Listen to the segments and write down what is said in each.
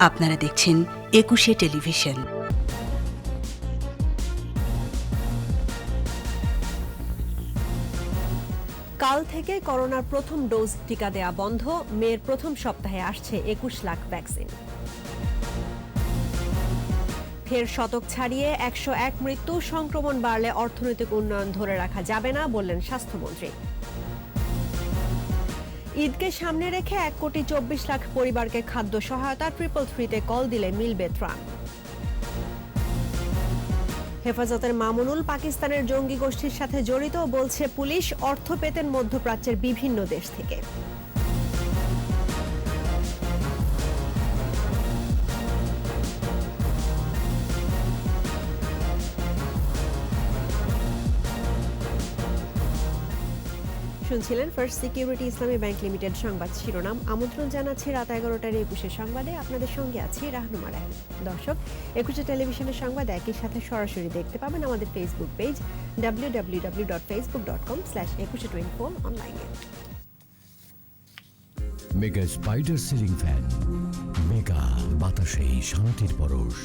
আপনারা দেখছেন একুশে টেলিভিশন। কাল থেকে করোনার প্রথম ডোজ টিকা দেয়া বন্ধ। মের প্রথম সপ্তাহে আসছে ২১ লাখ ভ্যাকসিন। ফের শতক ছাড়িয়ে ১০১ মৃত্যু। সংক্রমণ বাড়লে অর্থনৈতিক উন্নয়ন ধরে রাখা যাবে না বললেন স্বাস্থ্যমন্ত্রী। ঈদকে সামনে রেখে ১,২৪,০০,০০০ পরিবারকে খাদ্য সহায়তা। 333-তে কল দিলে মিলবে ত্রাণ। হেফাজতের মামুনুল পাকিস্তানের জঙ্গি গোষ্ঠীর সাথে জড়িত বলছে পুলিশ। অর্থ পেতেন মধ্যপ্রাচ্যের বিভিন্ন দেশ থেকে। শুনছিলেন ফার্স্ট সিকিউরিটি ইসলামী ব্যাংক লিমিটেড সংবাদ শিরোনাম। আমন্ত্রণ জানাচ্ছি রাত ১১টার একুশে সংবাদে। আপনাদের সঙ্গে আছি রাহনুমা রাহি। দর্শক, একুশে টেলিভিশনের সংবাদ একই সাথে সরাসরি দেখতে পাবেন আমাদের ফেসবুক পেজ www.facebook.com/2124 অনলাইনে। Mega spider ceiling fan, mega বাতাসে শান্তির পরশ।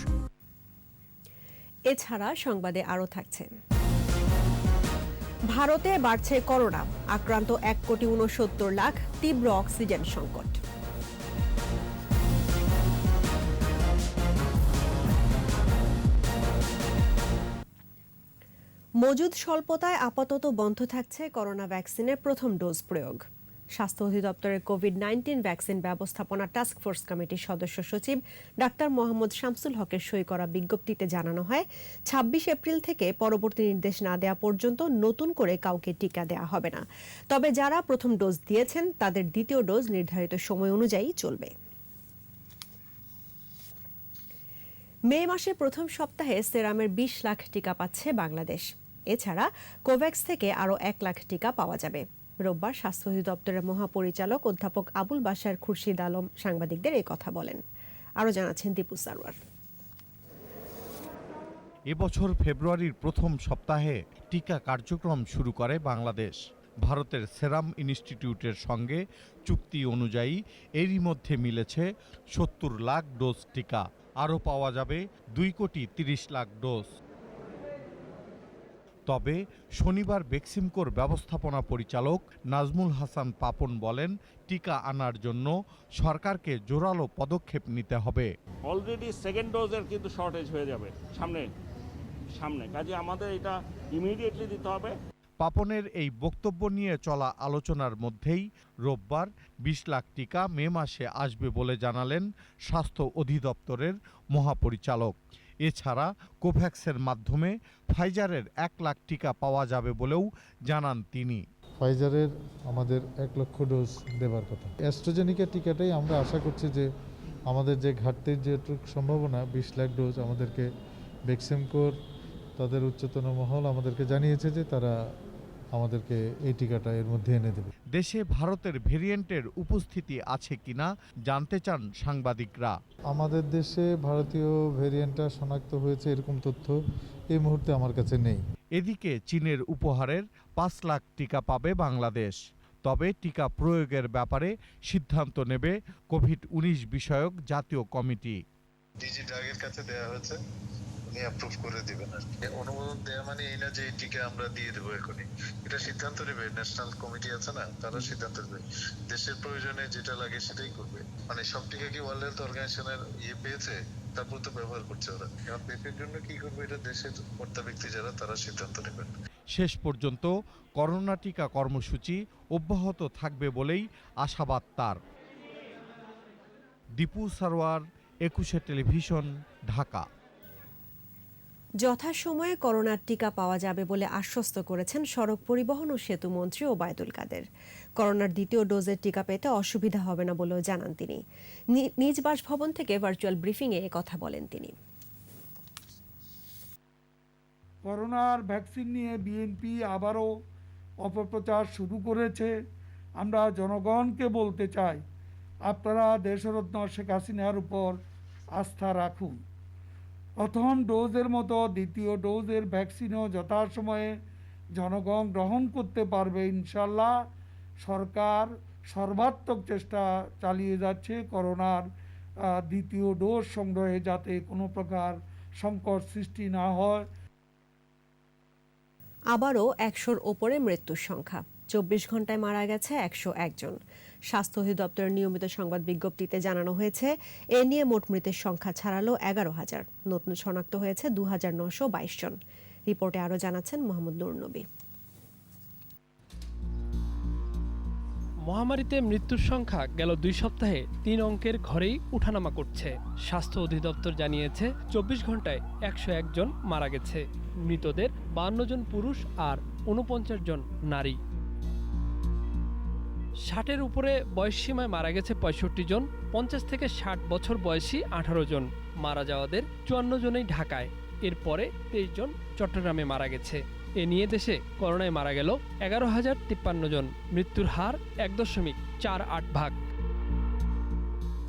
এছাড়া সংবাদে আরও থাকছে: ভারতে বাড়ছে করোনা, আক্রান্ত ১,৬৯,০০,০০০, তীব্র অক্সিজেন সংকট। মজুদ স্বল্পতায় আপাতত বন্ধ থাকছে করোনা ভ্যাকসিনের প্রথম ডোজ প্রয়োগ। স্বাস্থ্য অধিদপ্তরের কোভিড-19 ভ্যাকসিন ব্যবস্থাপনা টাস্ক ফোর্স কমিটির সদস্য সচিব ডাক্তার মোহাম্মদ শামসুল হকের সই করা বিজ্ঞপ্তিতে জানানো হয়, ২৬ এপ্রিল থেকে পরবর্তী নির্দেশ না দেওয়া পর্যন্ত নতুন করে কাউকে টিকা দেওয়া হবে না। তবে যারা প্রথম ডোজ দিয়েছেন তাদের দ্বিতীয় ডোজ নির্ধারিত সময় অনুযায়ী চলবে। মে মাসের প্রথম সপ্তাহে সেরামের ২০ লাখ টিকা পাচ্ছে বাংলাদেশ। এছাড়া কোভ্যাক্স থেকে আরও ১ লাখ টিকা পাওয়া যাবে। রোববার স্বাস্থ্য অধিদপ্তরের মহাপরিচালক অধ্যাপক আবুল বাশার খুরশিদ আলম সাংবাদিকদের এই কথা বলেন। আরও জানাচ্ছেন দীপু সারওয়ার। এবছর ফেব্রুয়ারির প্রথম সপ্তাহে টিকা কার্যক্রম শুরু করে বাংলাদেশ। ভারতের সেরাম ইনস্টিটিউটের সঙ্গে চুক্তি অনুযায়ী এরই মধ্যে মিলেছে ৭০ লাখ ডোজ টিকা। আরও পাওয়া যাবে ২,৩০,০০,০০০ ডোজ। তবে শনিবার বেক্সিমকোর ব্যবস্থাপনা পরিচালক নাজমুল হাসান পাপন বলেন, টিকা আনার জন্য সরকারকে জোরালো পদক্ষেপ নিতে হবে। অলরেডি সেকেন্ড ডোজের কিন্তু শর্টেজ হয়ে যাবে সামনে কাজে আমাদের এটা ইমিডিয়েটলি দিতে হবে। পাপনের এই বক্তব্য নিয়ে চলা আলোচনার মধ্যেই রোববার ২০ লাখ টিকা মে মাসে আসবে বলে জানালেন স্বাস্থ্য অধিদপ্তরের মহাপরিচালক। এছাড়া কোভ্যাক্সের মাধ্যমে ফাইজারের ১ লাখ টিকা পাওয়া যাবে বলেও জানান তিনি। ফাইজারের আমাদের ১ লক্ষ ডোজ দেবার কথা। অ্যাস্ট্রাজেনিকা টিকাটাই আমরা আশা করছি যে আমাদের যে ঘাটতির যেটুকু সম্ভাবনা ২০ লাখ ডোজ আমাদেরকে বেক্সিমকোর তাদের উচ্চতন মহল আমাদেরকে জানিয়েছে যে তারা আমাদেরকে এই টিকাটা এর মধ্যে এনে দেবে। দেশে ভারতের ভেরিয়েন্টের উপস্থিতি আছে কিনা জানতে চান সাংবাদিকরা। আমাদের দেশে ভারতীয় ভেরিয়েন্টটা শনাক্ত হয়েছে এরকম তথ্য এই মুহূর্তে আমার কাছে নেই। এদিকে চীনের উপহারের ৫ লাখ টিকা পাবে বাংলাদেশ। তবে টিকা প্রয়োগের ব্যাপারে সিদ্ধান্ত নেবে কোভিড-১৯ বিষয়ক জাতীয় কমিটি। ডিজি ড্রাগের কাছে দেওয়া হয়েছে, উনি অ্যাপ্রুভ করে দিবেন। আর অনুমোদন দেওয়া মানে এই না যে এই টিকা আমরা দিয়ে দেবো এখনই। এটা সিদ্ধান্ত নেবে ন্যাশনাল কমিটি আছে না, তারা সিদ্ধান্ত নেবে। দেশের প্রয়োজনে যেটা লাগে সেটাই করবে। মানে সব টিকা কি ওয়ার্ল্ড হেলথ অর্গানাইজেশনের পেয়েছে, তারপর তো ব্যবহার করছে ওরা। এখন পেপের জন্য কি করবে এটা দেশের কর্তা ব্যক্তি যারা তারা সিদ্ধান্ত নেবেন। শেষ পর্যন্ত করোনা টিকা কর্মসূচি অব্যাহত থাকবে বলেই আশাবাদ তার। দীপু সারওয়ার, একুশে টেলিভিশন, ঢাকা। যথাসময়ে করোনার টিকা পাওয়া যাবে বলে আশ্বস্ত করেছেন সড়ক পরিবহন ও সেতু মন্ত্রী ওবায়দুল কাদের। করোনার দ্বিতীয় ডোজের টিকা পেতে অসুবিধা হবে না বলেও জানান তিনি। নিজ বাসভবন থেকে ভার্চুয়াল ব্রিফিংয়ে কথা বলেন তিনি। করোনার ভ্যাকসিন নিয়ে বিএনপি আবারও অপপ্রচার শুরু করেছে। আমরা জনগণকে বলতে চাই, আপনারা দেশরত্ন শেখ হাসিনার উপর আস্থা রাখুন। প্রথম ডোজের মতো দ্বিতীয় ডোজের ভ্যাকসিনও যথাসময়ে জনগণ গ্রহণ করতে পারবে ইনশাল্লাহ। সরকার সর্বাত্মক চেষ্টা চালিয়ে যাচ্ছে করোনার দ্বিতীয় ডোজ সংগ্রহে যাতে কোনো প্রকার সংকট সৃষ্টি না হয়। আবারও ১০০-র ওপরে মৃত্যুর সংখ্যা, ২৪ ঘন্টায় মারা গেছে ১০১ জন। স্বাস্থ্য অধিদপ্তরের নিয়মিত সংবাদ বিজ্ঞপ্তিতে জানানো হয়েছে, এ নিয়ে মোট মৃতের সংখ্যা ছাড়ালো ১১,০০০। নতুন শনাক্ত হয়েছে ২,৯২২ জন। রিপোর্টে আরও জানাচ্ছেন মোহাম্মদ নুর নবী। মহামারীতে মৃত্যুর সংখ্যা গেল ২ সপ্তাহে ৩ অঙ্কের ঘরেই উঠানামা করছে। স্বাস্থ্য অধিদপ্তর জানিয়েছে ২৪ ঘন্টায় ১০১ জন মারা গেছে। মৃতদের ৫২ জন পুরুষ আর ৪৯ জন নারী। ৬০-এর উপরে বয়সসীমায় মারা গেছে ৬৫ জন, ৫০ থেকে ৬০ বছর বয়সী ১৮ জন। মারা যাওয়াদের 54 জনেই ঢাকায়, এরপরে 23 জন চট্টগ্রামে মারা গেছে। এ নিয়ে দেশে করোনায় মারা গেল ১১,০৫৩ জন। মৃত্যুর হার ১.৪৮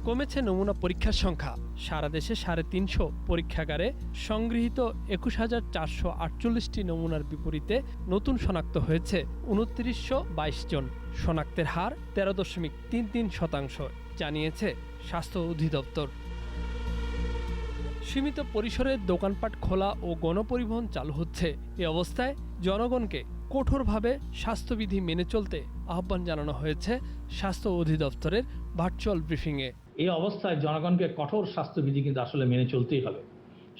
কমেছে নমুনা পরীক্ষার সংখ্যা। সারা দেশে ৩৫০ পরীক্ষাগারে সংগৃহীত ২১,৪৪৮টি নমুনার বিপরীতে নতুন শনাক্ত হয়েছে ২৯২২ জন। শনাক্তের হার ১৩.৩৩%, জানিয়েছে স্বাস্থ্য অধিদপ্তর। সীমিত পরিসরে দোকানপাট খোলা ও গণপরিবহন চালু হচ্ছে। এ অবস্থায় জনগণকে কঠোরভাবে স্বাস্থ্যবিধি মেনে চলতে আহ্বান জানানো হয়েছে স্বাস্থ্য অধিদপ্তরের ভার্চুয়াল ব্রিফিংয়ে। এই অবস্থায় জনগণকে কঠোর স্বাস্থ্যবিধি কিন্তু আসলে মেনে চলতেই হবে।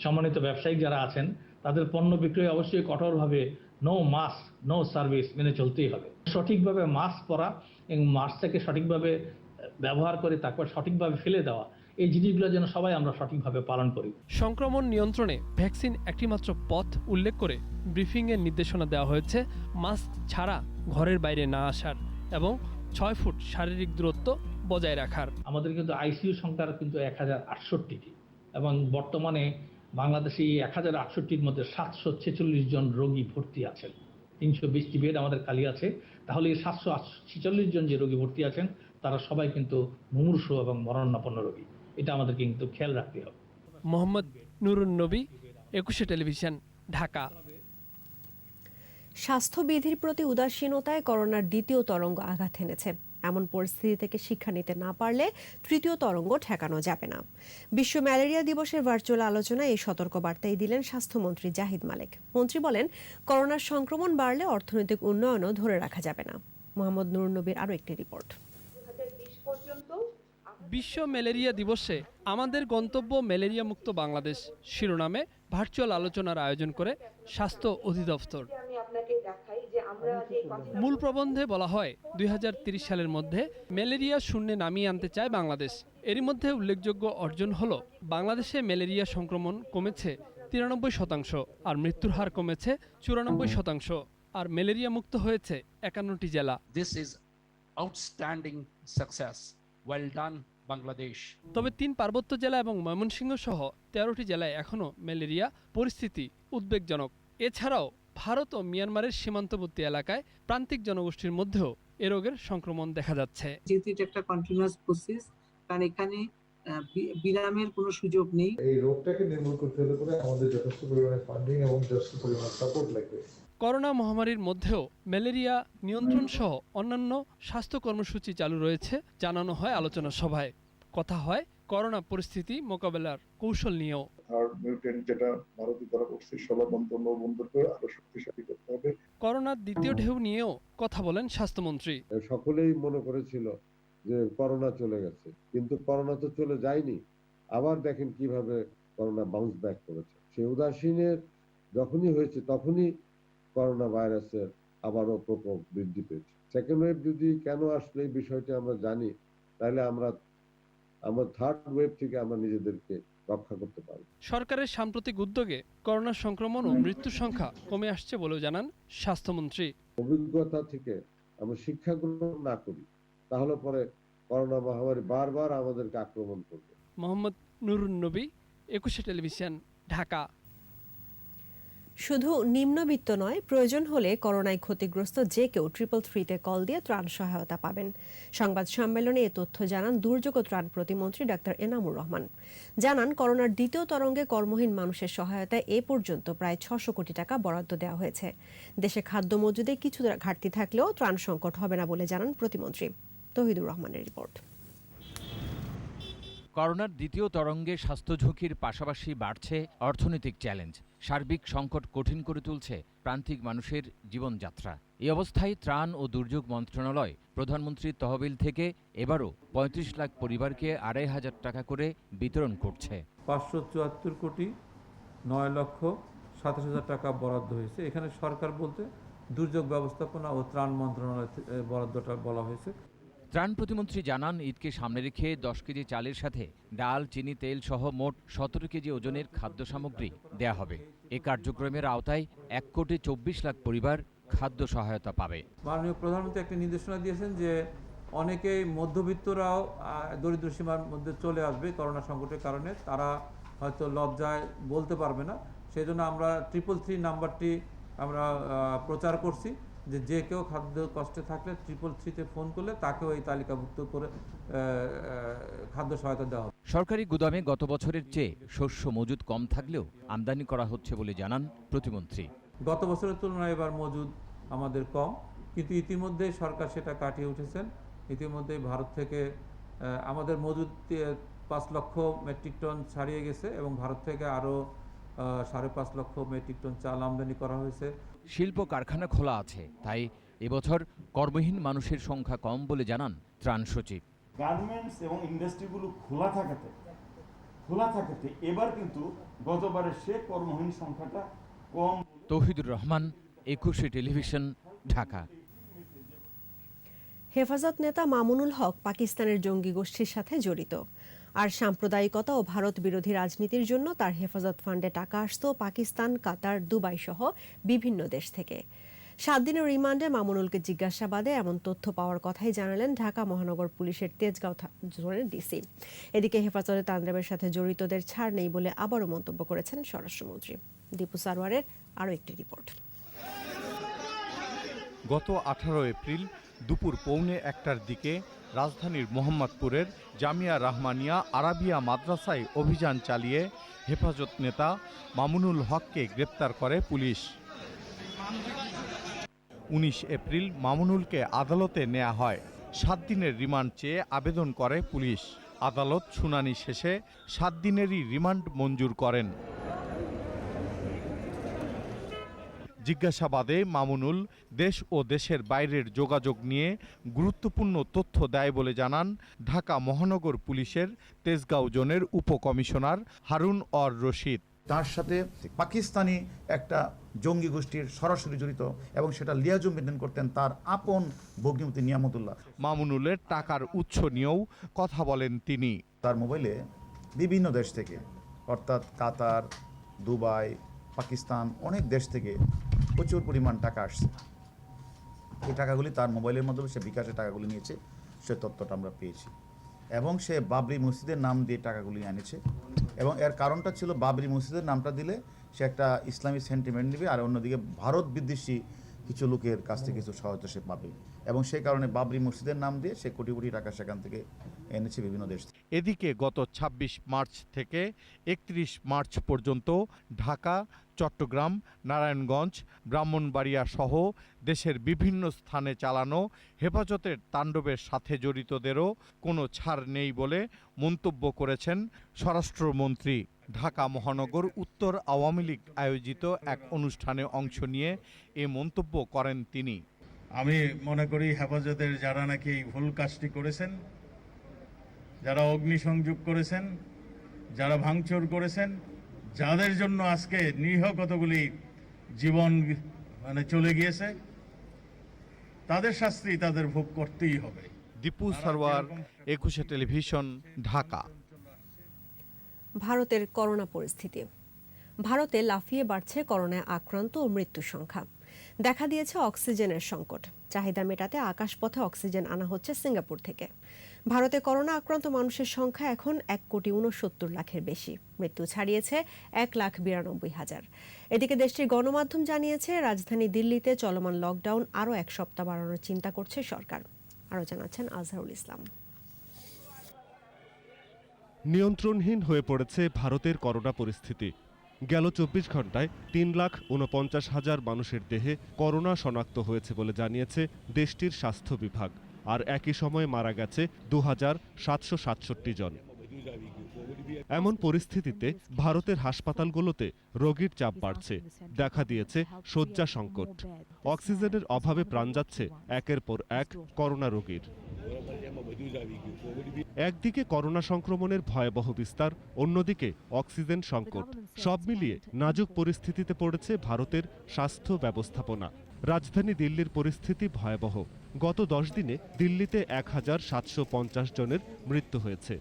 সম্মানিত ব্যবসায়িক যারা আছেন তাদের পণ্য বিক্রয় অবশ্যই কঠোরভাবে নো মাস্ক নো সার্ভিস মেনে চলতেই হবে। সঠিকভাবে মাস্ক পরা এবং মাস্কটাকে সঠিকভাবে ব্যবহার করে তারপর সঠিকভাবে ফেলে দেওয়া, এই জিনিসগুলো যেন সবাই আমরা সঠিকভাবে পালন করি। সংক্রমণ নিয়ন্ত্রণে ভ্যাকসিন একটিমাত্র পথ উল্লেখ করে ব্রিফিংয়ের নির্দেশনা দেওয়া হয়েছে মাস্ক ছাড়া ঘরের বাইরে না আসার এবং ৬ ফুট শারীরিক দূরত্ব বজায় রাখার। আমাদের কিন্তু আইসিইউ সংখ্যা কিন্তু ১,০৬৮টি এবং বর্তমানে বাংলাদেশে এই ১,০৬৮টির মধ্যে ৭৪৬ জন রোগী ভর্তি আছেন। ৩২০টি বেড আমাদের খালি আছে। তাহলে এই ৭৪৬ জন যে রোগী ভর্তি আছেন তারা সবাই কিন্তু মুমূর্ষু এবং মরণাপন্ন রোগী। এটা আমাদেরকে কিন্তু খেয়াল রাখতে হবে। মোহাম্মদ নুরুন নবী, ২১শে টেলিভিশন, ঢাকা। স্বাস্থ্যবিধির প্রতি উদাসীনতায় করোনার দ্বিতীয় তরঙ্গ আঘাত এনেছে। এমন পরিস্থিতি থেকে শিক্ষা নিতে না পারলে তৃতীয় তরঙ্গ ঠেকানো যাবে না। বিশ্ব ম্যালেরিয়া দিবসের ভার্চুয়াল আলোচনায় এই সতর্কবার্তাই দিলেন স্বাস্থ্যমন্ত্রী জাহিদ মালেক। মন্ত্রী বলেন, করোনার সংক্রমণ বাড়লে অর্থনৈতিক উন্নয়নও ধরে রাখা যাবে না। মোহাম্মদ নুর নবীর আরও একটি রিপোর্ট। বিশ্ব ম্যালেরিয়া দিবসে আমাদের গন্তব্য ম্যালেরিয়া মুক্ত বাংলাদেশ শিরোনামে ভার্চুয়াল আলোচনার আয়োজন করে স্বাস্থ্য অধিদপ্তর। মূল প্রবন্ধে বলা হয় ২০৩০ সালের মধ্যে ম্যালেরিয়া শূন্যে নামিয়ে আনতে চায় বাংলাদেশ। এরই মধ্যে উল্লেখযোগ্য অর্জন হলো বাংলাদেশে ম্যালেরিয়া সংক্রমণ কমেছে ৯৩%, আর মৃত্যুর হার কমেছে ৯৪%, আর ম্যালেরিয়া মুক্ত হয়েছে ৫১টি জেলা। This is outstanding success. Well done, Bangladesh. তবে ৩ পার্বত্য জেলা এবং ময়মনসিংহ সহ ১৩টি জেলায় এখনও ম্যালেরিয়া পরিস্থিতি উদ্বেগজনক। এছাড়াও ভারত ও মিয়ানমারের সীমান্তবর্তী এলাকায় প্রান্তিক জনগোষ্ঠীর মধ্যেও এ রোগের সংক্রমণ দেখা যাচ্ছে। যেহেতু এটা একটা কন্টিনিউয়াস প্রসেস, কারণ এখানে বিরামের কোনো সুযোগ নেই। এই রোগটাকে নির্মূল করতে হলে পরে আমাদের যথেষ্ট পরিমাণে ফান্ডিং এবং যথেষ্ট পরিমাণে সাপোর্ট লাগবে। করোনা মহামারীর মধ্যেও ম্যালেরিয়া নিয়ন্ত্রণ সহ অন্যান্য স্বাস্থ্য কর্মসূচি চালু রয়েছে, জানানো হয় আলোচনা সভায়। কথা হয় করোনা পরিস্থিতি মোকাবেলার কৌশল নিয়েও। থার্ড মিউটেন্ট যেটা ভারতে ধরা পড়ছে, স্থলবন্দর করে আরো শক্তিশালী করতে হবে। করোনার দ্বিতীয় ঢেউ নিয়েও কথা বলেন স্বাস্থ্যমন্ত্রী। সকলেই মনে করেছিল যে করোনা চলে গেছে, কিন্তু করোনা তো চলে যায়নি। আবার দেখেন কিভাবে করোনা বাউন্স ব্যাক করেছে। সেই উদাসীনের যখনই হয়েছে তখনই করোনা ভাইরাসের আবারও প্রকোপ বৃদ্ধি পেয়েছে। সেকেন্ড ওয়েভ যদি কেন আসলে এই বিষয়টি আমরা জানি, তাহলে আমরা থার্ড ওয়েভ থেকে আমরা নিজেদেরকে রক্ষা করতে পারব। সরকারের সাম্প্রতিক উদ্যোগে করোনা সংক্রমণ ও মৃত্যুর সংখ্যা কমে আসছে বলেও জানান স্বাস্থ্যমন্ত্রী। অভিজ্ঞতা থেকে আমরা শিক্ষা গ্রহণ না করি, তাহলে পরে করোনা মহামারী বারবার আমাদেরকে আক্রমণ করবে। মোহাম্মদ নুরুন নবী, ২১শে টেলিভিশন, ঢাকা। শুধু নিম্নবিত্ত নয়, প্রয়োজন হলে করোনায় ক্ষতিগ্রস্ত যে কেউ 333-তে কল দিয়ে ত্রাণ সহায়তা পাবেন। সংবাদ সম্মেলনে এ তথ্য জানান দুর্যোগ ও ত্রাণ প্রতিমন্ত্রী ডাক্তার এনামুর রহমান। জানান, করোনার দ্বিতীয় তরঙ্গে কর্মহীন মানুষের সহায়তায় এ পর্যন্ত প্রায় ৬০০ কোটি টাকা বরাদ্দ দেওয়া হয়েছে। দেশে খাদ্য মজুদে কিছু ঘাটতি থাকলেও ত্রাণ সংকট হবে না বলে জানান প্রতিমন্ত্রী। তৌহিদুর রহমানের রিপোর্ট। করোনার দ্বিতীয় তরঙ্গে স্বাস্থ্য ঝুঁকির পাশাপাশি বাড়ছে অর্থনৈতিক চ্যালেঞ্জ। সার্বিক সংকট কঠিন করে তুলছে প্রান্তিক মানুষের জীবনযাত্রা। এই অবস্থায় ত্রাণ ও দুর্যোগ মন্ত্রণালয় প্রধানমন্ত্রীর তহবিল থেকে এবারও ৩৫ লাখ পরিবারকে ২৫০০ টাকা করে বিতরণ করছে। ৫৭৪ কোটি ৯,২৭,০০০ টাকা বরাদ্দ হয়েছে। এখানে সরকার বলতে দুর্যোগ ব্যবস্থাপনা ও ত্রাণ মন্ত্রণালয় বরাদ্দটা বলা হয়েছে। ত্রাণ প্রতিমন্ত্রী জানান, ঈদকে সামনে রেখে ১০ কেজি চালের সাথে ডাল, চিনি, তেল সহ মোট ১৭ কেজি ওজনের খাদ্য সামগ্রী দেয়া হবে। এ কার্যক্রমের আওতায় ১,২৪ লাখ পরিবার খাদ্য সহায়তা পাবে। মাননীয় প্রধানমন্ত্রী একটা নির্দেশনা দিয়েছেন যে অনেকেই মধ্যবিত্তরাও দরিদ্র সীমার মধ্যে চলে আসবে করোনা সংকটের কারণে, তারা হয়তো লজ্জায় বলতে পারবে না। সেই জন্য আমরা 333 নাম্বারটি আমরা প্রচার করছি যে কেউ খাদ্য কষ্টে থাকলে 333-তে ফোন করলে তাকেও এই তালিকাভুক্ত করে খাদ্য সহায়তা দেওয়া হবে। সরকারি গুদামে গত বছরের চেয়ে শস্য মজুদ কম থাকলেও আমদানি করা হচ্ছে বলে জানান প্রতিমন্ত্রী। গত বছরের তুলনায় এবার মজুদ আমাদের কম, কিন্তু ইতিমধ্যে সরকার সেটা কাটিয়ে উঠেছেন। ইতিমধ্যে ভারত থেকে আমাদের মজুদ ৫ লক্ষ মেট্রিক টন ছাড়িয়ে গেছে এবং ভারত থেকে আরও ৫.৫ লক্ষ মেট্রিক টন চাল আমদানি করা হয়েছে। শিল্প কারখানা খোলা আছে, তাই এবছর কর্মহীন মানুষের সংখ্যা কম বলে জানান ত্রাণ সচিব। গার্মেন্টস এবং ইন্ডাস্ট্রিগুলো খোলা থাকাতে এবার কিন্তু গতবারের সে কর্মহীন সংখ্যাটা কম। তৌহিদুর রহমান, একুশে টেলিভিশন, ঢাকা। হেফাজত নেতা মামুনুল হক পাকিস্তানের জঙ্গি গোষ্ঠীর সাথে জড়িত। আর সাম্প্রদায়িকতা ও ভারত বিরোধী রাজনীতির জন্য তার হেফাজত ফান্ডে টাকা আসত পাকিস্তান, কাতার, দুবাই সহ বিভিন্ন দেশ থেকে। 7 দিনের রিমান্ডে মামুনুলকে জিজ্ঞাসাবাদে এমন তথ্য পাওয়ার কথাই জানালেন ঢাকা মহানগর পুলিশের তেজগাঁও জোনের ডিসি। এদিকে হেফাজতে তান্ডবের সাথে জড়িতদের ছাড় নেই বলে আবারও মন্তব্য করেছেন স্বরাষ্ট্রমন্ত্রী। দীপু সারওয়ারের আরও একটি রিপোর্ট। গত 18 এপ্রিল দুপুর 1:45টার দিকে রাজধানীর মোহাম্মদপুরের জামিয়া রহমানিয়া আরাবিয়া মাদ্রাসায় অভিযান চালিয়ে হেফাজত নেতা মামুনুল হককে গ্রেপ্তার করে পুলিশ। 19 এপ্রিল মামুনুলকে আদালতে নেওয়া হয়। 7 দিনের রিমান্ড চেয়ে আবেদন করে পুলিশ। আদালত শুনানি শেষে 7 দিনেরই রিমান্ড মঞ্জুর করেন। জিজ্ঞাসাবাদে মামুনুল দেশ ও দেশের বাইরের যোগাযোগ নিয়ে গুরুত্বপূর্ণ তথ্য দেয় বলে জানান ঢাকা মহানগর পুলিশের তেজগাঁও জোনের উপকমিশনার হারুন অর রশিদ। তার সাথে পাকিস্তানি একটা জঙ্গি গোষ্ঠীর সরাসরি জড়িত এবং সেটা লিয়াজু মেনটেন করতেন তার আপন ভগ্নিপতি নিয়ামতুল্লাহ। মামুনুলের টাকার উৎস নিয়েও কথা বলেন তিনি। তার মোবাইলে বিভিন্ন দেশ থেকে, অর্থাৎ কাতার, দুবাই, পাকিস্তান, অনেক দেশ থেকে প্রচুর পরিমাণ টাকা আসছে। এই টাকাগুলি তার মোবাইলের মাধ্যমে সে বিকাশে টাকাগুলি নিয়েছে, সে তথ্যটা আমরা পেয়েছি। এবং সে বাবরি মসজিদের নাম দিয়ে টাকাগুলি এনেছে এবং এর কারণটা ছিল বাবরি মসজিদের নামটা দিলে সে একটা ইসলামী সেন্টিমেন্ট নেবে, আর অন্যদিকে ভারত বিদ্বেষী কিছু লোকের কাছ থেকে কিছু সহায়তা সে পাবে, এবং সেই কারণে বাবরি মসজিদের নাম দিয়ে সে কোটি কোটি টাকা সেখান থেকে এনেছে বিভিন্ন দেশ থেকে। এদিকে গত 26 মার্চ থেকে 31 মার্চ পর্যন্ত ঢাকা, চট্টগ্রাম, নারায়ণগঞ্জ, ব্রাহ্মণবাড়িয়া সহ দেশের বিভিন্ন স্থানে চালানো হেফাজতের তাণ্ডবের সাথে জড়িতদেরও কোনো ছাড় নেই বলে মন্তব্য করেছেন স্বরাষ্ট্রমন্ত্রী। ঢাকা মহানগর উত্তর আওয়ামী লীগ আয়োজিত এক অনুষ্ঠানে অংশ নিয়ে এ মন্তব্য করেন তিনি। আমি মনে করি হেফাজতের যারা নাকি এই ভুল কাজটি করেছেন, যারা অগ্নিসংযোগ করেছেন, যারা ভাঙচুর করেছেন, যাদের জন্য আজকে নিরীহ কতগুলি জীবন চলে গিয়েছে, তাদের শাস্তি তাদের ভোগ করতেই হবে। দীপু সারওয়ার, একুশে টেলিভিশন, ঢাকা। ভারতের করোনা পরিস্থিতি। ভারতে লাফিয়ে বাড়ছে করোনায় আক্রান্ত ও মৃত্যুর সংখ্যা। দেখা দিয়েছে অক্সিজেনের সংকট। চাহিদা মেটাতে আকাশপথে অক্সিজেন আনা হচ্ছে সিঙ্গাপুর থেকে। ভারতে করোনা আক্রান্ত মানুষের সংখ্যা এখন 1,69,00,000 বেশি। মৃত্যু ছাড়িয়েছে 1,92,000। এদিকে দেশটির গণমাধ্যম জানিয়েছে রাজধানী দিল্লিতে চলমান লকডাউন আরও 1 সপ্তাহ বাড়ানোর চিন্তা করছে সরকার। আরও জানাচ্ছেন আজহারুল ইসলাম। নিয়ন্ত্রণহীন হয়ে পড়েছে ভারতের করোনা পরিস্থিতি। গেল 24 ঘন্টায় 3,49,000 মানুষের দেহে করোনা শনাক্ত হয়েছে বলে জানিয়েছে দেশটির স্বাস্থ্য বিভাগ, আর একই সময়ে মারা গেছে 2,767 জন। এমন পরিস্থিতিতে ভারতের হাসপাতালগুলোতে রোগীর চাপ বাড়ছে, দেখা দিয়েছে শয্যা সংকট। অক্সিজেনের অভাবে প্রাণ যাচ্ছে একের পর এক করোনা রোগীর। একদিকে করোনা সংক্রমণের ভয়াবহ বিস্তার, অন্যদিকে অক্সিজেন সংকট, সব মিলিয়ে নাজুক পরিস্থিতিতে পড়েছে ভারতের স্বাস্থ্য ব্যবস্থাপনা। রাজধানী দিল্লির পরিস্থিতি ভয়াবহ। গত 10 দিনে দিল্লিতে 1750 জনের মৃত্যু হয়েছে।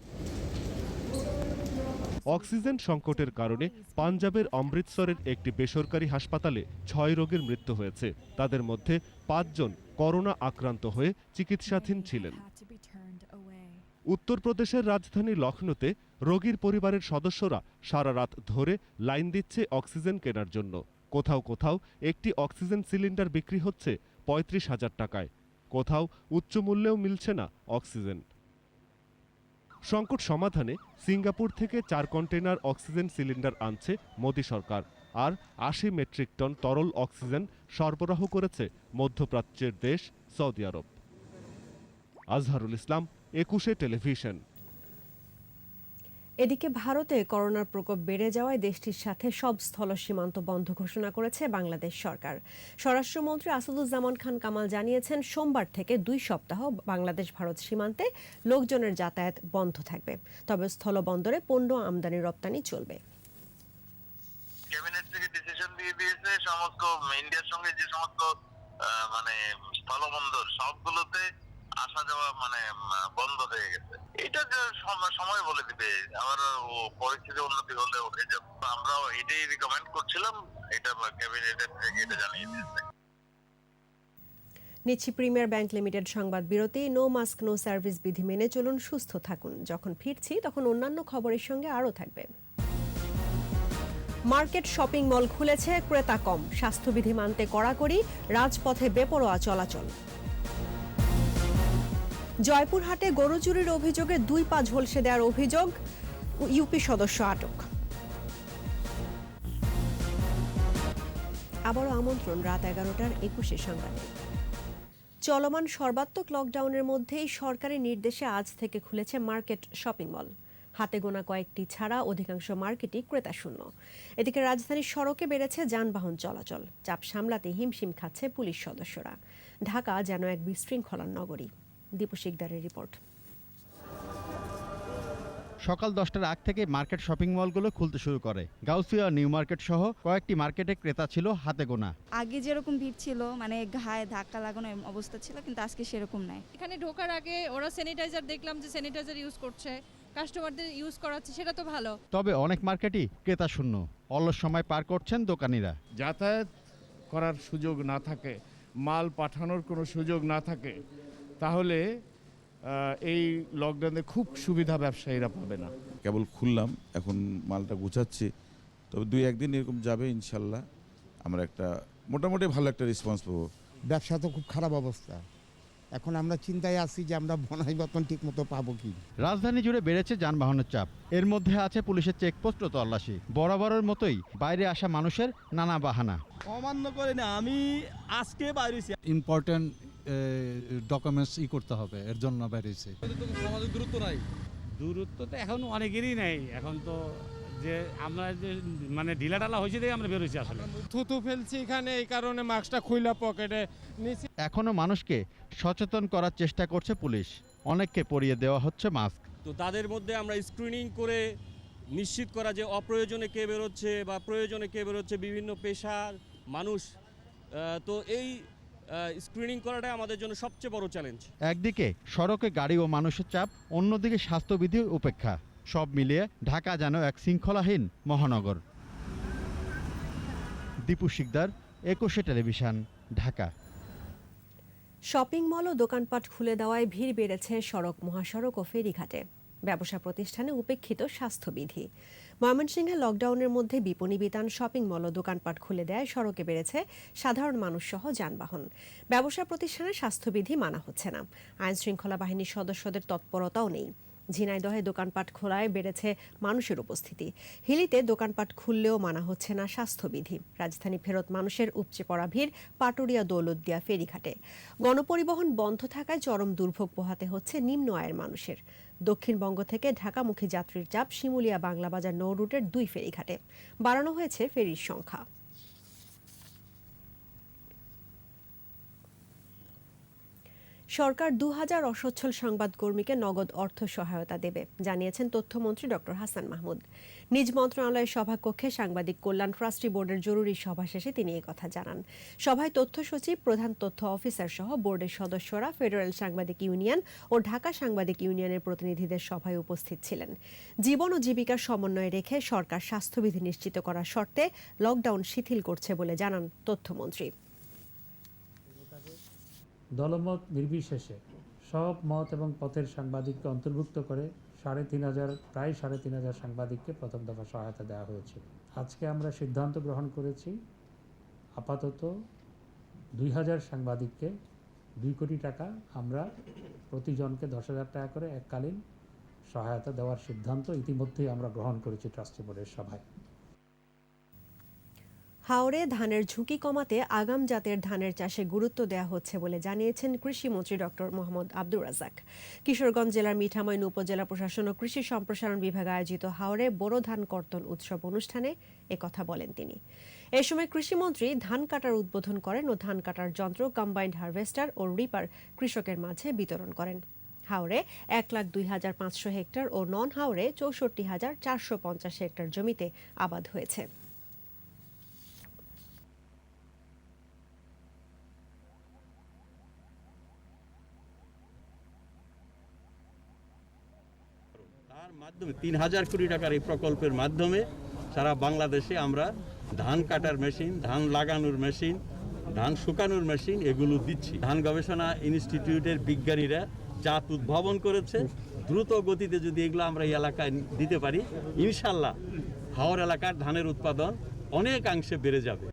অক্সিজেন সংকটের কারণে পাঞ্জাবের অমৃতসরের একটি বেসরকারি হাসপাতালে 6 রোগীর মৃত্যু হয়েছে। তাদের মধ্যে 5 জন করোনা আক্রান্ত হয়ে চিকিৎসাধীন ছিলেন। উত্তরপ্রদেশের রাজধানী লখনৌতে রোগীর পরিবারের সদস্যরা সারা রাত ধরে লাইন দিচ্ছে অক্সিজেন কেনার জন্য। কোথাও কোথাও একটি অক্সিজেন সিলিন্ডার বিক্রি হচ্ছে 35,000 টাকায়, কোথাও উচ্চ মূল্যেও মিলছে না অক্সিজেন। সংকট সমাধানে সিঙ্গাপুর থেকে 4 কন্টেইনার অক্সিজেন সিলিন্ডার আনছে মোদি সরকার, আর 80 মেট্রিক টন তরল অক্সিজেন সরবরাহ করেছে মধ্যপ্রাচ্যের দেশ সৌদি আরব। আজহারুল ইসলাম, 21 টেলিভিশন। এদিকে ভারতে করোনার প্রকোপ বেড়ে যাওয়ায় দেশটির সাথে সব স্থল সীমান্ত বন্ধ ঘোষণা করেছে বাংলাদেশ সরকার। স্বরাষ্ট্রমন্ত্রী আসাদুজ্জামান খান কামাল জানিয়েছেন, সোমবার থেকে 2 সপ্তাহ বাংলাদেশ ভারত সীমান্তে লোকজনের যাতায়াত বন্ধ থাকবে, তবে স্থলবন্দরে পণ্য আমদানি রপ্তানি চলবে। ক্যাবিনেট থেকে ডিসিশন দিয়ে দিয়েছে সমস্ত ইন্ডিয়ার সঙ্গে যে সমস্ত স্থলবন্দর সবগুলোতে আসা যাওয়া বন্ধ হয়ে গেছে। এটা সময় বলে দিবে, আবার পরিস্থিতি উন্নতি হলে উঠে যাবে। আমরাও এটাই রিকমেন্ড করছিলাম, এটা ক্যাবিনেটের থেকে এটা জানিয়ে দিয়েছে। নিচ্ছি প্রিমিয়ার ব্যাংক লিমিটেড সংবাদ বিরতি। নো মাস্ক নো সার্ভিস বিধি মেনে চলুন, সুস্থ থাকুন। যখন ফিরছি তখন অন্যান্য খবরের সঙ্গে আরও থাকবে। মার্কেট শপিং মল খুলেছে, ক্রেতা কম, স্বাস্থ্যবিধি মানতে কড়াকড়ি, রাজপথে বেপরোয়া চলাচল। জয়পুরহাটে গরু চুরির অভিযোগে 2 পা ঝলসে দেওয়ার অভিযোগ, ইউপি সদস্য আটক। আবারও আমন্ত্রণ রাত 11টার 21 সংবাদে। চলমান সর্বাত্মক লকডাউনের মধ্যেই সরকারি নির্দেশে আজ থেকে খুলেছে মার্কেট শপিং মল। হাতে গোনা কয়েকটি ছাড়া অধিকাংশ মার্কেটই ক্রেতা শূন্য। এদিকে রাজধানীর সড়কে বেড়েছে যানবাহন চলাচল। চাপ সামলাতে হিমশিম খাচ্ছে পুলিশ সদস্যরা। ঢাকা যেন এক বিশৃঙ্খলার নগরী। দীপু শিকদারের রিপোর্ট। সকাল 10টার আগ থেকে মার্কেট শপিং মলগুলো খুলতে শুরু করে। গাউসিয়া, নিউ মার্কেট সহ কয়েকটি মার্কেটে ক্রেতা ছিল হাতে গোনা। আগে যেরকম ভিড় ছিল, ঘায়ে ধাক্কা লাগানো অবস্থা ছিল, কিন্তু আজকে সেরকম নাই। এখানে ঢোকার আগে ওরা স্যানিটাইজার দেখলাম যে স্যানিটাইজার ইউজ করছে, কাস্টমারদের ইউজ করাচ্ছে, সেটা তো ভালো। তবে অনেক মার্কেটই ক্রেতা শূন্য। অলস সময় পার করছেন দোকানিরা। যাতায়াত করার সুযোগ না থাকে, মাল পাঠানোর কোনো সুযোগ না থাকে, তাহলে এই লকডাউনে খুব সুবিধা ব্যবসায়ীরা পাবে না। কেবল খুললাম, এখন মালটা গুছাচ্ছি, তবে 2-1 দিন এরকম যাবে ইনশাল্লাহ। আমরা একটা মোটামুটি ভালো একটা রেসপন্স পাবো। ব্যবসা তো খুব খারাপ অবস্থা, এখন আমরা চিন্তায় আছি যে আমরা বনাই বেতন ঠিক মতো পাবো কি। রাজধানী জুড়ে বেড়েছে যানবাহনের চাপ, এর মধ্যে আছে পুলিশের চেকপোস্ট ও তল্লাশি। বরাবরের মতোই বাইরে আসা মানুষের নানা বাহানা। অমান্য করে না, আমি আজকে বাইরেছি। ইম্পর্টেন্ট ডকুমেন্টস করতে হবে, এর জন্য বাইরেছি। সমাজের দূরত্ব নাই, দূরত্ব তো এখন অনেকেরই নেই। এখন তো যে আমরা যে ঢিলাঢালা হয়েছে দিয়ে আমরা বেরোচ্ছি, আসলে থুতু ফেলছি এখানে, এই কারণে মাস্কটা খুইলা পকেটে নিয়েছি। এখনো মানুষকে সচেতন করার চেষ্টা করছে পুলিশ, অনেককে পরিয়ে দেওয়া হচ্ছে মাস্ক। তো তাদের মধ্যে আমরা স্ক্রিনিং করে নিশ্চিত করা যে অপ্রয়োজনে কে বেরোচ্ছে বা প্রয়োজনে কে বেরোচ্ছে, বিভিন্ন পেশার মানুষ। তো এই স্ক্রিনিং করাটাই আমাদের জন্য সবচেয়ে বড় চ্যালেঞ্জ। একদিকে সড়কে গাড়ি ও মানুষের চাপ, অন্যদিকে স্বাস্থ্যবিধি উপেক্ষা, সব মিলিয়ে ঢাকা যেন এক শৃঙ্খলাহীন মহানগর। Dipu Sikdar, 21 television, Dhaka. Shopping mall ও দোকানপাট খুলে দেওয়ায় ভিড় বেড়েছে সড়ক, মহাসড়ক ও ফেরিঘাটে। ব্যবসা প্রতিষ্ঠানে উপেক্ষিত স্বাস্থ্যবিধি। ময়মনসিংহে লকডাউনের মধ্যে বিপণী বিতান, শপিং মল ও দোকানপাট খুলে দেয় সড়কে বেড়েছে সাধারণ মানুষ সহ যানবাহন। ব্যবসা প্রতিষ্ঠানে স্বাস্থ্যবিধি মানা হচ্ছে না। আইন শৃঙ্খলা বাহিনীর সদস্যদের তৎপরতাও নেই। ঝিনাইদহে দোকানপাট খোলায় বেড়েছে মানুষের উপস্থিতি। হিলিতে দোকানপাট খুললেও মানা হচ্ছে না স্বাস্থ্যবিধি। রাজধানী ফেরত মানুষের উপচে পড়া ভিড় পাটুরিয়া দৌলতদিয়া ফেরিঘাটে। গণপরিবহন বন্ধ থাকায় চরম দুর্ভোগ পোহাতে হচ্ছে নিম্ন আয়ের মানুষের। দক্ষিণবঙ্গ থেকে ঢাকামুখী যাত্রীর চাপ শিমুলিয়া বাংলাবাজার নৌ রুটের 2 ফেরিঘাটে। বাড়ানো হয়েছে ফেরির সংখ্যা। সরকার 2000 অসচ্ছল সংবাদকর্মীকে নগদ অর্থ সহায়তা দেবে, জানিয়েছেন তথ্যমন্ত্রী ডক্টর হাসান মাহমুদ। নিজ মন্ত্রণালয়ের সভাকক্ষে সাংবাদিক কল্যাণ ট্রাস্টি বোর্ডের জরুরি সভা শেষে তিনি কথা জানান। সভায় তথ্য সচিব, প্রধান তথ্য অফিসার সহ বোর্ডের সদস্যরা, ফেডারেল সাংবাদিক ইউনিয়ন ও ঢাকা সাংবাদিক ইউনিয়নের প্রতিনিধিদের সভায় উপস্থিত ছিলেন। জীবন ও জীবিকার সমন্বয়ে রেখে সরকার স্বাস্থ্যবিধি নিশ্চিত করার শর্তে লকডাউন শিথিল করছে বলে জানান তথ্যমন্ত্রী। দলমত নির্বিশেষে সব মত এবং পথের সাংবাদিককে অন্তর্ভুক্ত করে প্রায় 3,500 সাংবাদিককে প্রথম দফা সহায়তা দেওয়া হয়েছে। আজকে আমরা সিদ্ধান্ত গ্রহণ করেছি আপাতত 2000 সাংবাদিককে 2 কোটি টাকা আমরা প্রতিজনকে 10,000 টাকা করে এককালীন সহায়তা দেওয়ার সিদ্ধান্ত ইতিমধ্যেই আমরা গ্রহণ করেছি ট্রাস্টি বোর্ডের সভায়। হাওরে ধানের ঝুঁকি কমাতে আগাম জাতের ধানের চাষে গুরুত্ব দেওয়া হচ্ছে বলে জানিয়েছেন কৃষিমন্ত্রী ডক্টর মোহাম্মদ আব্দুর রাজ্জাক। কিশোরগঞ্জ জেলার মিঠামইন উপজেলা প্রশাসন ও কৃষি সম্প্রসারণ বিভাগ আয়োজিত হাওরে বোরো ধান কর্তন উৎসব অনুষ্ঠানে একথা বলেন তিনি। এ সময় কৃষিমন্ত্রী ধান কাটার উদ্বোধন করেন ও ধান কাটার যন্ত্র, কম্বাইন্ড হারভেস্টার ও রিপার কৃষকের মাঝে বিতরণ করেন। হাওরে 1,02,500 হেক্টর ও নন হাওরে 64,450 হেক্টর জমিতে আবাদ হয়েছে। মাধ্যমে 3,000 কোটি টাকার এই প্রকল্পের মাধ্যমে সারা বাংলাদেশে আমরা ধান কাটার মেশিন, ধান লাগানোর মেশিন, ধান শুকানোর মেশিন এগুলো দিচ্ছি। ধান গবেষণা ইনস্টিটিউটের বিজ্ঞানীরা জাত উদ্ভাবন করেছে। দ্রুত গতিতে যদি এগুলো আমরা এই এলাকায় দিতে পারি, ইনশাল্লাহ হাওর এলাকার ধানের উৎপাদন অনেকাংশে বেড়ে যাবে।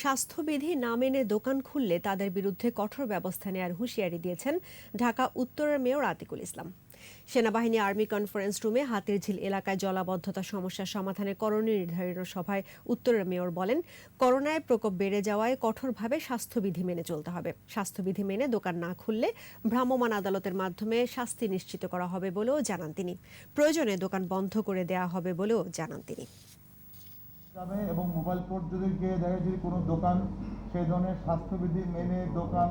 স্বাস্থ্যবিধি না মেনে দোকান খুললে তাদের বিরুদ্ধে কঠোর ব্যবস্থা নেওয়ার হুঁশিয়ারি দিয়েছেন ঢাকা উত্তরের মেয়র আতিকুল ইসলাম। সেনাবাহিনী আর্মি কনফারেন্স রুমে হাতিরঝিল এলাকায় জলাবদ্ধতা সমস্যার সমাধানে করণীয় নির্ধারণের সভায় উত্তরের মেয়র বলেন, করোনায় প্রকোপ বেড়ে যাওয়ায় কঠোরভাবে স্বাস্থ্যবিধি মেনে চলতে হবে। স্বাস্থ্যবিধি মেনে দোকান না খুললে ভ্রাম্যমাণ আদালতের মাধ্যমে শাস্তি নিশ্চিত করা হবে বলেও জানান তিনি। প্রয়োজনে দোকান বন্ধ করে দেওয়া হবে বলেও জানান তিনি। এবং মোবাইল কোর্ট যদি গিয়ে দেখে যদি কোনো দোকান সেই ধরনের স্বাস্থ্যবিধি মেনে দোকান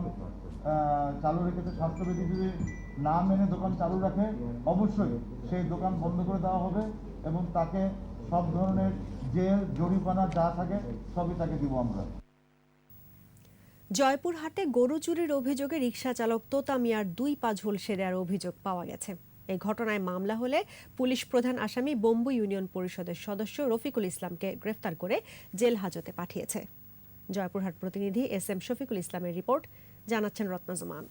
চালু রেখেছে, স্বাস্থ্যবিধি যদি না মেনে দোকান চালু রাখে, অবশ্যই সেই দোকান বন্ধ করে দেওয়া হবে এবং তাকে সব ধরনের জেল জরিমানা যা থাকে সবই তাকে দিব আমরা। জয়পুরহাটে গরু চুরির অভিযোগে রিকশা চালক তোতা মিয়ার 2 পা ঝলসে দেওয়ার অভিযোগ পাওয়া গেছে। এই ঘটনায় মামলা হলে পুলিশ প্রধান আসামি বম্বু ইউনিয়ন পরিষদের সদস্য রফিকুল ইসলামকে গ্রেফতার করে জেল হাজতে পাঠিয়েছে। জয়পুরহাট প্রতিনিধি SM শফিকুল ইসলামের রিপোর্ট, জানাচ্ছেন রত্নাজমান।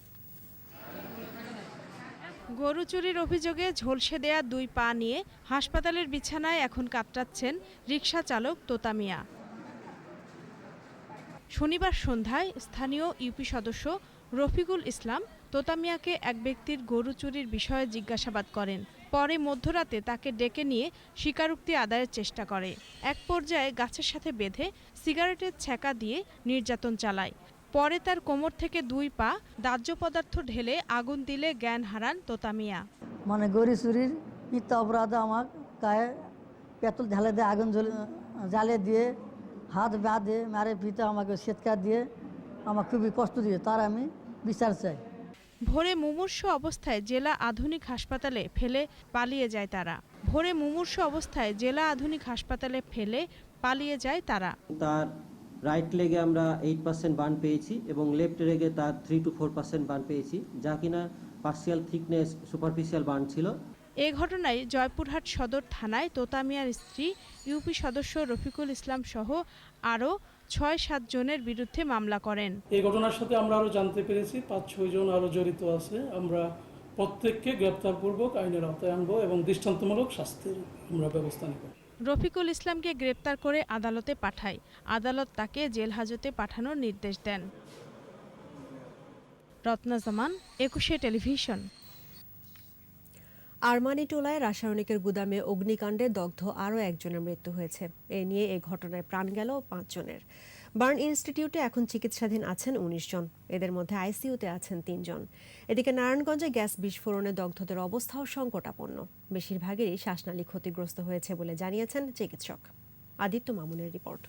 গরু চুরির অভিযোগে ঝলসে দেয়া 2 পা নিয়ে হাসপাতালের বিছানায় এখন কাতরাচ্ছেন রিকশা চালক তোতা মিয়া। শনিবার সন্ধ্যায় স্থানীয় ইউপি সদস্য রফিকুল ইসলাম তোতা মিয়াকে এক ব্যক্তির গরু চুরির বিষয়ে জিজ্ঞাসাবাদ করেন। পরে মধ্যরাতে তাকে ডেকে নিয়ে স্বীকারোক্তি আদায়ের চেষ্টা করে। এক পর্যায়ে গাছের সাথে বেঁধে সিগারেটের ছ্যাঁকা দিয়ে নির্যাতন চালায়। পরে তার কোমর থেকে 2 পা দাহ্য পদার্থ ঢেলে আগুন দিলে জ্ঞান হারান তোতা মিয়া। মানে গরু চুরির মিথ্যা অপরাধে আমার গায়ে পেট্রোল ঢালে দিয়ে আগুন জ্বালিয়ে দিয়ে হাত বাঁধে মারে পিতা আমাকে চিৎকার দিয়ে আমার খুবই কষ্ট দিয়ে, তার আমি বিচার চাই। ভোরে মুমূর্ষু অবস্থায় জেলা আধুনিক হাসপাতালে ফেলে পালিয়ে যায় তারা। তার রাইট লেগে আমরা 8% বার্ন পেয়েছি এবং লেফট লেগে তার 3 to 4% বার্ন পেয়েছি, যা কিনা পার্সিয়াল থিকনেস সুপারফিশিয়াল বার্ন ছিল। এ ঘটনায় জয়পুরহাট সদর থানায় তোতা মিয়ার স্ত্রী, ইউপি সদস্য রফিকুল ইসলাম সহ আরও 6-7 জনের বিরুদ্ধে মামলা করেন। এই ঘটনার সাথে আমরা আরও জানতে পেরেছি 5-6 জন আরও জড়িত আছে। আমরা প্রত্যেককে গ্রেপ্তারপূর্বক আইনের আওতায় আনবো এবং দৃষ্টান্তমূলক শাস্তির আমরা ব্যবস্থা নেব। রফিকুল ইসলামকে গ্রেপ্তার করে আদালতে পাঠায়। আদালত তাকে জেল হাজতে পাঠানোর নির্দেশ দেন। রত্না জামান, 21 টেলিভিশন। আরমানিটোলায় রাসায়নিকের গুদামে অগ্নিকাণ্ডে দগ্ধ আরও একজনের মৃত্যু হয়েছে। এ নিয়ে এই ঘটনায় প্রাণ গেল 5 জনের। বার্ন ইনস্টিটিউটে এখন চিকিৎসাধীন আছেন 19 জন, এদের মধ্যে আইসিইউতে আছেন 3 জন। এদিকে নারায়ণগঞ্জে গ্যাস বিস্ফোরণে দগ্ধদের অবস্থাও সংকটাপন্ন। বেশিরভাগেরই শ্বাসনালী ক্ষতিগ্রস্ত হয়েছে বলে জানিয়েছেন চিকিৎসক। আদিত্য মামুনের রিপোর্ট।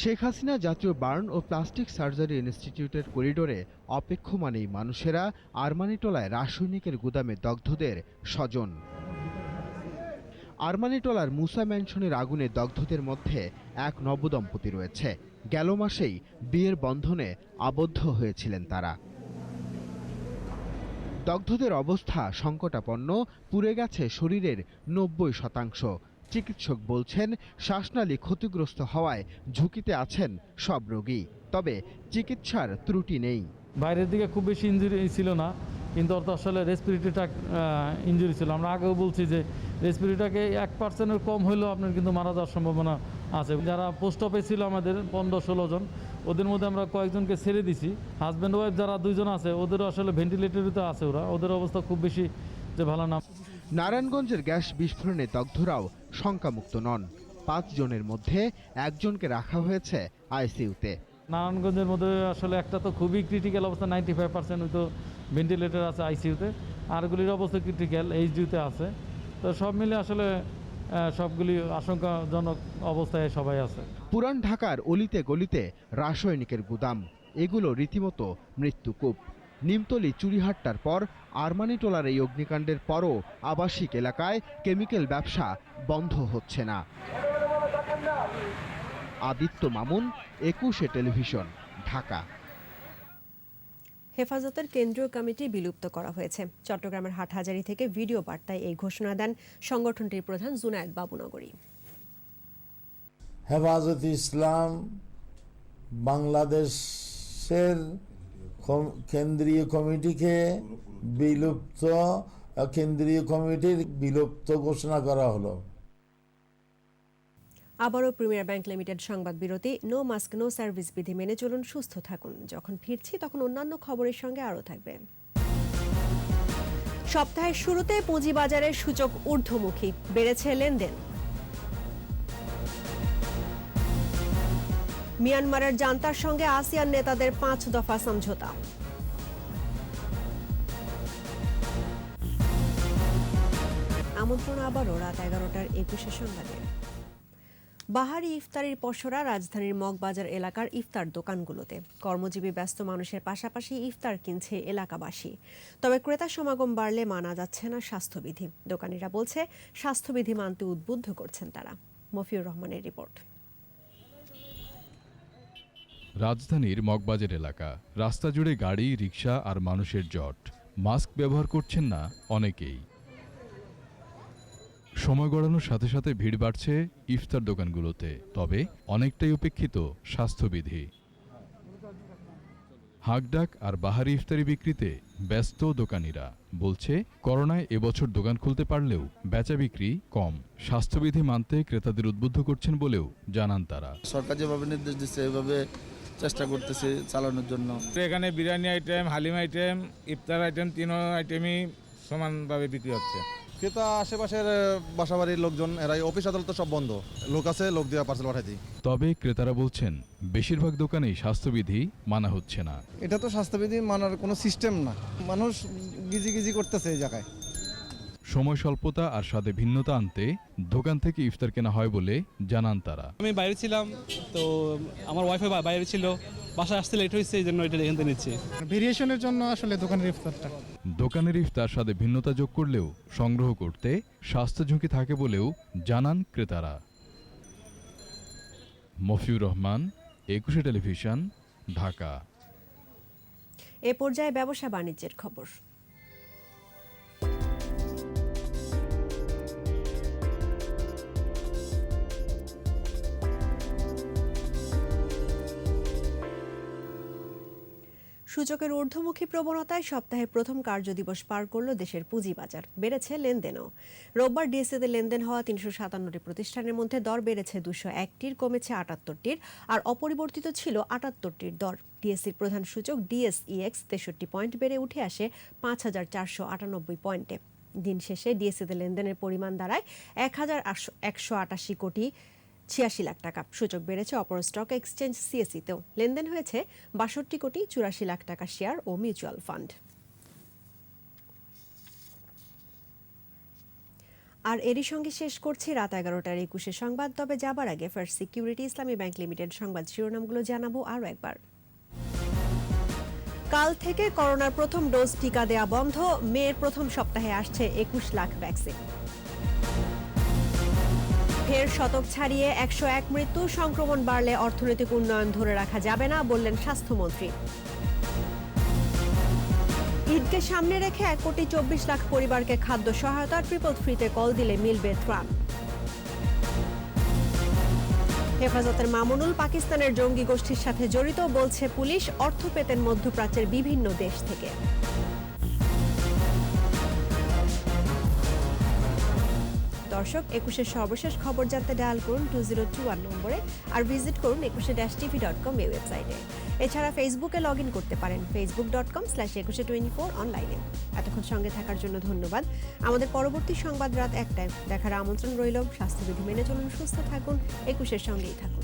শেখ হাসিনা জাতীয় বার্ন ও প্লাস্টিক সার্জারি ইনস্টিটিউটের করিডোরে অপেক্ষমাণ এই মানুষেরা আরমানিটোলায় রাসায়নিকের গুদামে দগ্ধদের স্বজন। আরমানিটোলার মুসা ম্যানশনের আগুনে দগ্ধদের মধ্যে এক নবদম্পতি রয়েছে। গেল মাসেই বিয়ের বন্ধনে আবদ্ধ হয়েছিলেন তারা। দগ্ধদের অবস্থা সংকটাপন্ন, পুড়ে গেছে শরীরের 90%। চিকিৎসক বলছেন শ্বাসনালী ক্ষতিগ্রস্ত হওয়ায় ঝুঁকিতে আছেন সব রোগী, তবে চিকিৎসার ত্রুটি নেই। বাইরের দিকে খুব বেশি ইনজুরি ছিল না, কিন্তু ওর তো আসলে রেসপিরেটরিটা ইনজুরি ছিল। আমরা আগেও বলছি যে রেসপিরেটরিটাকে 1% কম হলেও আপনার কিন্তু মারা যাওয়ার সম্ভাবনা আছে। যারা পোস্ট অফে ছিল আমাদের 15-16 জন, ওদের মধ্যে আমরা কয়েকজনকে ছেড়ে দিছি। হাজব্যান্ড ওয়াইফ যারা 2 জন আছে ওদেরও আসলে ভেন্টিলেটরিতে আছে, ওদের অবস্থা খুব বেশি যে ভালো না। নারায়ণগঞ্জের গ্যাস বিস্ফোরণে দগ্ধরাও শঙ্কামুক্ত নন। 5 জনের মধ্যে একজনকে রাখা হয়েছে আইসিইউতে। নারায়ণগঞ্জের মধ্যে আসলে একটা তো খুবই ক্রিটিক্যাল অবস্থা, 95% তো ভেন্টিলেটর আছে আইসিইউতে, আরগুলির অবস্থা ক্রিটিক্যাল এইচডিউতে আছে। তো সব মিলে আসলে সবগুলি আশঙ্কাজনক অবস্থায় সবাই আছে। পুরান ঢাকার অলিতে গলিতে রাসায়নিকের গুদাম, এগুলো রীতিমতো মৃত্যুকূপ। নিমতলী চুরিহাট্টার পর আরমানিটোলার এই অগ্নিকাণ্ডের পরও আবাসিক এলাকায় কেমিক্যাল ব্যবসা বন্ধ হচ্ছে না। আদিত্য মামুন, 21 টেলিভিশন, ঢাকা। হেফাজতের কেন্দ্রীয় কমিটি বিলুপ্ত করা হয়েছে। চট্টগ্রামের হাটহাজারী থেকে ভিডিও বার্তায় এই ঘোষণা দেন সংগঠনটির প্রধান জুনায়েদ বাবুনগরী। হেফাজত ইসলাম বাংলাদেশের কেন্দ্রীয় কমিটিকে বিলুপ্ত ঘোষণা করা হলো। আবারও প্রিমিয়ার ব্যাংক লিমিটেড সংবাদ বিরতি। নো মাস্ক নো সার্ভিস বিধি মেনে চলুন, সুস্থ থাকুন। যখন ফিরছি তখন অন্যান্য খবরের সঙ্গে আরও থাকবে। সপ্তাহের শুরুতে পুঁজিবাজারের সূচক ঊর্ধ্বমুখী, বেড়েছে লেনদেন। মিয়ানমারের জান্তার সঙ্গে আসিয়ান নেতাদের 5 দফা সমঝোতা। আমন্ত্রণ আবারও রাত 11টার 21 সংবাদে। বাহারি ইফতারির পসরা রাজধানীর মগবাজার এলাকার ইফতার দোকানগুলোতে। কর্মজীবী ব্যস্ত মানুষের পাশাপাশি ইফতার কিনছে এলাকাবাসী। তবে ক্রেতা সমাগম বাড়লে মানা যাচ্ছে না স্বাস্থ্যবিধি। দোকানিরা বলছে স্বাস্থ্যবিধি মানতে উদ্বুদ্ধ করছেন তারা। মফিউর রহমানের রিপোর্ট। রাজধানীর মগবাজার এলাকা, রাস্তা জুড়ে গাড়ি, রিকশা আর মানুষের জট। মাস্ক ব্যবহার করছেন না অনেকেই। সময় গড়ানোর সাথে সাথে ভিড় বাড়ছে ইফতার দোকানগুলোতে, তবে অনেকটাই উপেক্ষিত স্বাস্থ্যবিধি। হাকডাক আর বাহারি ইফতারি বিক্রিতে ব্যস্ত দোকানিরা। বলছে করোনায় এবছর দোকান খুলতে পারলেও বেচা বিক্রি কম। স্বাস্থ্যবিধি মানতে ক্রেতাদের উদ্বুদ্ধ করছেন বলেও জানান তারা। সরকার যেভাবে নির্দেশ দিচ্ছে এভাবে চেষ্টা করতেছে চালানোর জন্য। এখানে বিরিয়ানি আইটেম, হালিম আইটেম, ইফতার আইটেম 3 আইটেমই সমানভাবে বিক্রি হচ্ছে। ক্রেতা আশেপাশের বাসাবাড়ির লোকজন, এরাই অফিস আদালত সব বন্ধ, লোক আছে, লোক দিয়ে পার্সেল পাঠাই দিই। তবে ক্রেতারা বলছেন বেশিরভাগ দোকানেই স্বাস্থ্যবিধি মানা হচ্ছে না। এটা তো স্বাস্থ্যবিধি মানার কোনো সিস্টেম না, মানুষ গিজি করতেছে এই জায়গায়। সময় স্বল্পতা আর স্বাদে ভিন্নতা আনতে দোকান থেকে ইফতার কেনা হয় বলে জানান তারা। আমি বাইরে ছিলাম, তো আমার ওয়াইফাই বাইরে ছিল, বাসায় আসতে লেট হয়েছে, এই জন্য এটা এখান থেকে নিচ্ছি। ভেরিয়েশনের জন্য আসলে দোকানের ইফতারটা। দোকানের ইফতার স্বাদে ভিন্নতা যোগ করলেও সংগ্রহ করতে স্বাস্থ্য ঝুঁকি থাকে বলেও জানান ক্রেতারা। মফিউর রহমান, 21 টেলিভিশন, ঢাকা। এ পর্যায়ে ব্যবসা বাণিজ্যের খবর। সূচকের ঊর্ধ্বমুখী প্রবণতায় সপ্তাহের প্রথম কার্যদিবস পার করল দেশের পুঁজিবাজার, বেড়েছে লেনদেনও। রোববার ডিএসইতে লেনদেন হওয়া ৩৫৭টি প্রতিষ্ঠানের মধ্যে দর বেড়েছে ২০১টির, কমেছে ৭৮টির, আর অপরিবর্তিত ছিল ৭৮টির দর। ডিএসইর প্রধান সূচক ডিএসইএক্স ৬৩ পয়েন্ট বেড়ে উঠে আসে ৫,৪৯৮ পয়েন্টে। দিন শেষে ডিএসইতে লেনদেনের পরিমাণ দাঁড়ায় ১,১৮৮ কোটি ৮৬ লাখ টাকা। সূচক বেড়েছে অপর স্টক এক্সচেঞ্জ সিএসইতেও। লেনদেন হয়েছে ৬২ কোটি ৮৪ লাখ টাকা শেয়ার ও মিউচুয়াল ফান্ড। আর এরই সঙ্গে শেষ করছি রাত ১১টার ২১ সংবাদ। তবে যাবার আগে ফার্স্ট সিকিউরিটি ইসলামী ব্যাংক লিমিটেড সংবাদ শিরোনামগুলো জানাবো আরও একবার। কাল থেকে করোনার প্রথম ডোজ টিকা দেয়া বন্ধ। মের প্রথম সপ্তাহে আসছে ২১ লাখ ভ্যাকসিন। ফের শতক ছাড়িয়ে ১০১ মৃত্যু। সংক্রমণ বাড়লে অর্থনৈতিক উন্নয়ন ধরে রাখা যাবে না, বললেন স্বাস্থ্যমন্ত্রী। ঈদকে সামনে রেখে ১,২৪ লাখ পরিবারকে খাদ্য সহায়তা। 333-তে কল দিলে মিলবে ত্রাণ। হেফাজতের মামুনুল পাকিস্তানের জঙ্গি গোষ্ঠীর সাথে জড়িত, বলছে পুলিশ। অর্থ পেতেন মধ্যপ্রাচ্যের বিভিন্ন দেশ থেকে। দর্শক, ২১-এর সর্বশেষ খবর জানতে ডায়াল করুন 2021 নম্বরে, আর ভিজিট করুন 21-tv.com এই ওয়েবসাইটে। এছাড়া ফেসবুকে লগ ইন করতে পারেন facebook.com/2124 অনলাইনে। এতক্ষণ সঙ্গে থাকার জন্য ধন্যবাদ। আমাদের পরবর্তী সংবাদ রাত ১টায় দেখার আমন্ত্রণ রইল। স্বাস্থ্যবিধি মেনে চলুন, সুস্থ থাকুন, ২১-এর সঙ্গেই থাকুন।